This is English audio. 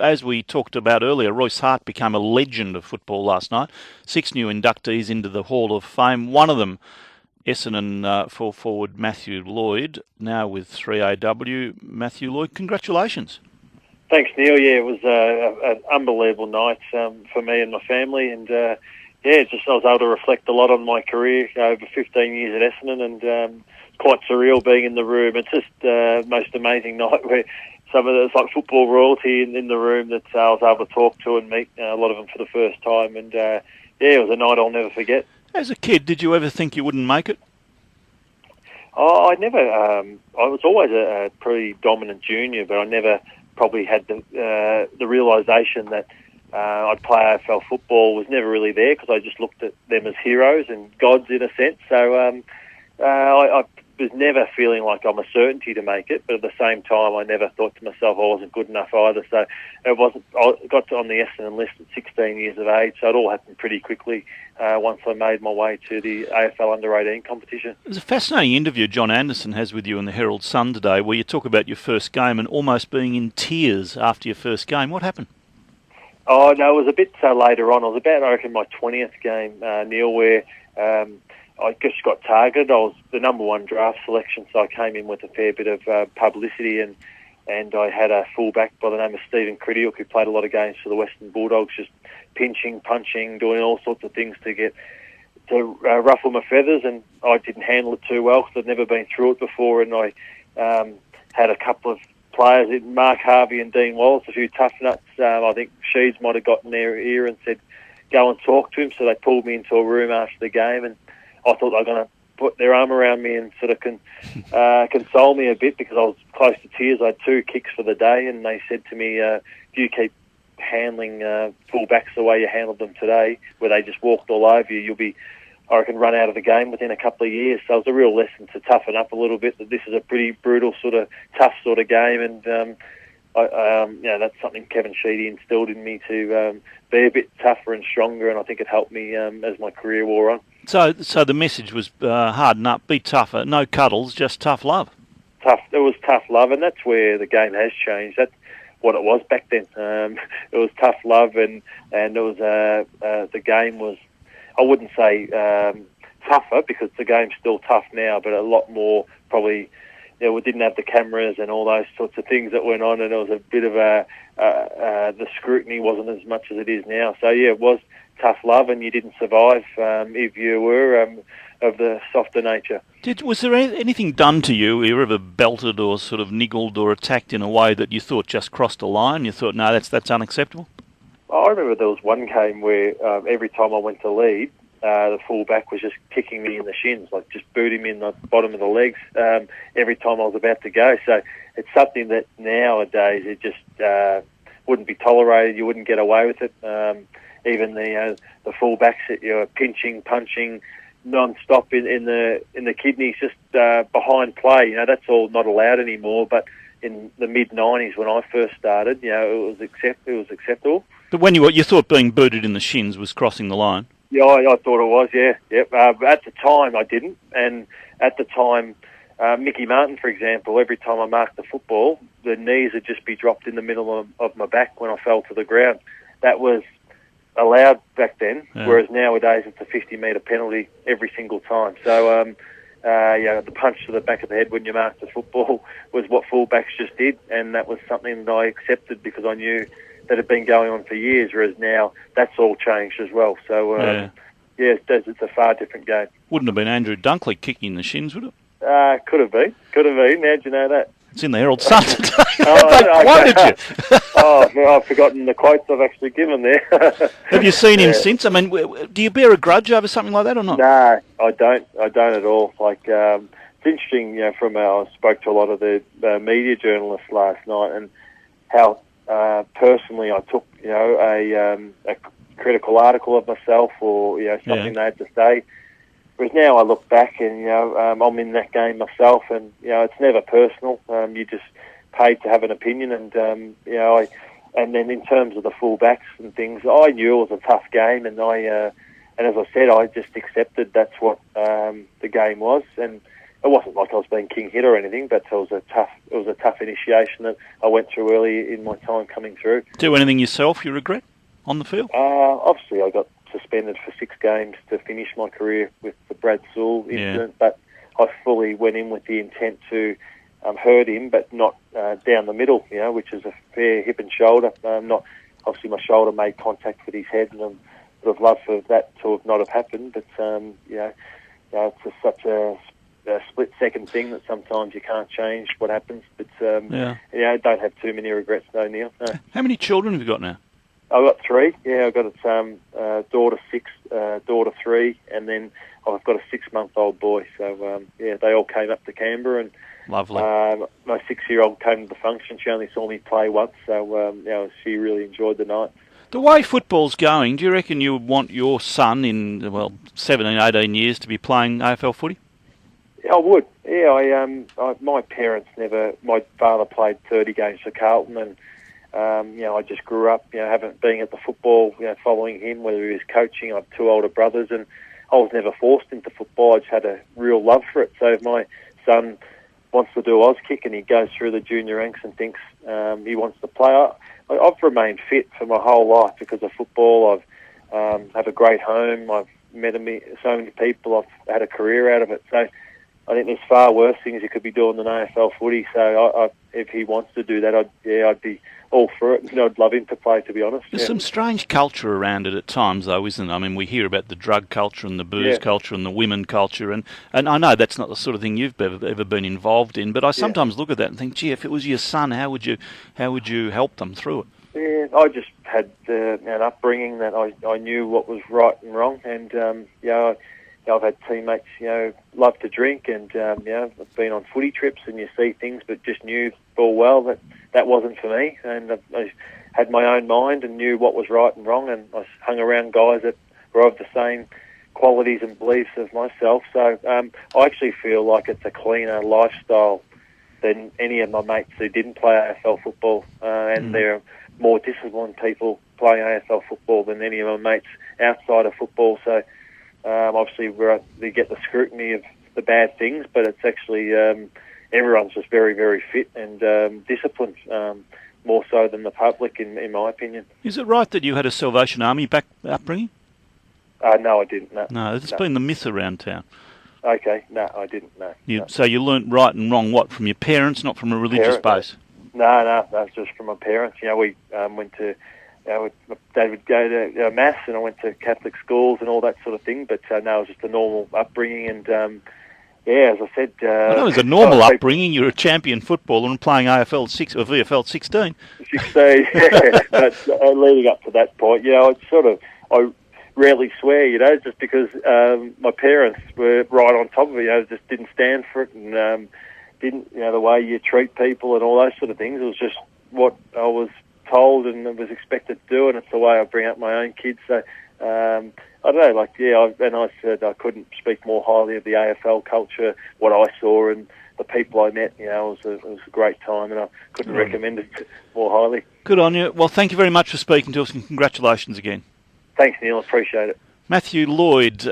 as we talked about earlier, Royce Hart became a legend of football last night. 6 new inductees into the Hall of Fame. One of them, Essendon full forward Matthew Lloyd, now with 3AW. Matthew Lloyd, congratulations. Thanks, Neil. Yeah, it was an unbelievable night for me and my family, and I was able to reflect a lot on my career over 15 years at Essendon, and quite surreal being in the room. It's just the most amazing night where some of it's like football royalty in the room that I was able to talk to and meet a lot of them for the first time, and it was a night I'll never forget. As a kid, did you ever think you wouldn't make it? Oh, I never. I was always a pretty dominant junior, but I never probably had the realisation that I'd play AFL football was never really there, because I just looked at them as heroes and gods in a sense. So I was never feeling like I'm a certainty to make it, but at the same time I never thought to myself I wasn't good enough either. So it wasn't. I got on the Essendon list at 16 years of age, so it all happened pretty quickly once I made my way to the AFL Under-18 competition. There's a fascinating interview John Anderson has with you in the Herald Sun today, where you talk about your first game and almost being in tears after your first game. What happened? Oh, no, it was a bit later on. It was about, I reckon, my 20th game, Neil, where I just got targeted. I was the number one draft selection, so I came in with a fair bit of publicity, and I had a fullback by the name of Stephen Cridiuk, who played a lot of games for the Western Bulldogs, just pinching, punching, doing all sorts of things to ruffle my feathers, and I didn't handle it too well because I'd never been through it before, and I had a couple of players, Mark Harvey and Dean Wallace, a few tough nuts. I think Sheeds might have got in their ear and said, go and talk to him, so they pulled me into a room after the game, and I thought they were going to put their arm around me and sort of console me a bit, because I was close to tears. I had 2 kicks for the day, and they said to me, if you keep handling fullbacks the way you handled them today, where they just walked all over you, you'll be, I reckon, run out of the game within a couple of years. So it was a real lesson to toughen up a little bit, that this is a pretty brutal sort of tough sort of game, and that's something Kevin Sheedy instilled in me, to be a bit tougher and stronger, and I think it helped me as my career wore on. So the message was harden up, be tougher, no cuddles, just tough love. It was tough love, and that's where the game has changed. That's what it was back then. It was tough love, and it was the game was, I wouldn't say tougher, because the game's still tough now, but a lot more probably. We didn't have the cameras and all those sorts of things that went on, and it was a bit of the scrutiny wasn't as much as it is now. So it was tough love, and you didn't survive if you were of the softer nature. Was there anything done to you? Were you ever belted or sort of niggled or attacked in a way that you thought just crossed a line? You thought, no, that's unacceptable? I remember there was one game where every time I went to lead, the fullback was just kicking me in the shins, like just booting me in the bottom of the legs every time I was about to go. So it's something that nowadays it just wouldn't be tolerated. You wouldn't get away with it. Even the fullbacks that you're pinching, punching non-stop in the kidneys, just behind play. That's all not allowed anymore. But in the mid-90s when I first started, it was acceptable. But when you thought being booted in the shins was crossing the line? Yeah, I thought it was, yeah. Yep. At the time, I didn't. And at the time, Mickey Martin, for example, every time I marked the football, the knees would just be dropped in the middle of my back when I fell to the ground. That was allowed back then, whereas nowadays it's a 50-metre penalty every single time. So, the punch to the back of the head when you marked the football was what fullbacks just did, and that was something that I accepted because I knew that had been going on for years, whereas now that's all changed as well. So, it's a far different game. Wouldn't have been Andrew Dunkley kicking the shins, would it? Could have been. How'd you know that? It's in the Herald Sun today. They quoted you. I've forgotten the quotes I've actually given there. Have you seen him since? I mean, do you bear a grudge over something like that or not? No, I don't. I don't at all. It's interesting, I spoke to a lot of the media journalists last night, and how personally I took, a critical article of myself or, something they had to say. Whereas now I look back and, I'm in that game myself, and, it's never personal. You just paid to have an opinion, and, and then in terms of the fullbacks and things, I knew it was a tough game, and and as I said, I just accepted that's what the game was, and it wasn't like I was being king hit or anything, but it was a tough initiation that I went through early in my time coming through. Do anything yourself you regret on the field? Obviously, I got suspended for 6 games to finish my career with the Brad Sewell incident, but I fully went in with the intent to hurt him, but not down the middle, which is a fair hip and shoulder. Not obviously my shoulder made contact with his head, and I would have loved for that to have not have happened. But it's just such a split-second thing that sometimes you can't change what happens. But I don't have too many regrets though, Neil. No. How many children have you got now? I've got 3. Yeah, I've got a daughter 6, daughter 3, and then I've got a 6-month-old boy. So they all came up to Canberra, and lovely. My 6-year-old came to the function. She only saw me play once, so she really enjoyed the night. The way football's going, do you reckon you would want your son in 17, 18 years to be playing AFL footy? I would. Yeah, my parents never. My father played 30 games for Carlton, and I just grew up, being at the football, following him, whether he was coaching. I have 2 older brothers, and I was never forced into football. I just had a real love for it. So if my son wants to do Auskick and he goes through the junior ranks and thinks he wants to play, I've remained fit for my whole life because of football. I've have a great home. I've met so many people. I've had a career out of it. So I think there's far worse things you could be doing than AFL footy. So if he wants to do that, I'd be all for it. I'd love him to play, to be honest. There's some strange culture around it at times, though, isn't there? I mean, we hear about the drug culture and the booze culture and the women culture, and I know that's not the sort of thing you've ever been involved in, but I sometimes look at that and think, gee, if it was your son, how would you help them through it? Yeah, I just had an upbringing that I knew what was right and wrong, and I've had teammates, love to drink, and I've been on footy trips, and you see things, but just knew full well that wasn't for me, and I had my own mind and knew what was right and wrong, and I hung around guys that were of the same qualities and beliefs as myself. So I actually feel like it's a cleaner lifestyle than any of my mates who didn't play AFL football, and they're more disciplined people playing AFL football than any of my mates outside of football. So obviously we get the scrutiny of the bad things, but it's actually everyone's just very, very fit and disciplined, more so than the public, in my opinion. Is it right that you had a Salvation Army upbringing? No, I didn't. No, it's been the myth around town. Okay, no, I didn't. No. So you learnt right and wrong, what, from your parents, not from a religious base? No, that's just from my parents. We went to. Dad would go to mass, and I went to Catholic schools and all that sort of thing. But no, it was just a normal upbringing, and as I said, it was a normal upbringing. You're a champion footballer and playing AFL 6 or VFL 16. 16, yeah. But leading up to that point, I rarely swear, just because my parents were right on top of it. Just didn't stand for it, and didn't, the way you treat people and all those sort of things. It was just what I was told and was expected to do, and it's the way I bring up my own kids. So I don't know, and I said I couldn't speak more highly of the AFL culture, what I saw and the people I met. It was a great time, and I couldn't recommend it more highly. Good on you. Well, thank you very much for speaking to us, and congratulations again. Thanks, Neil. Appreciate it. Matthew Lloyd,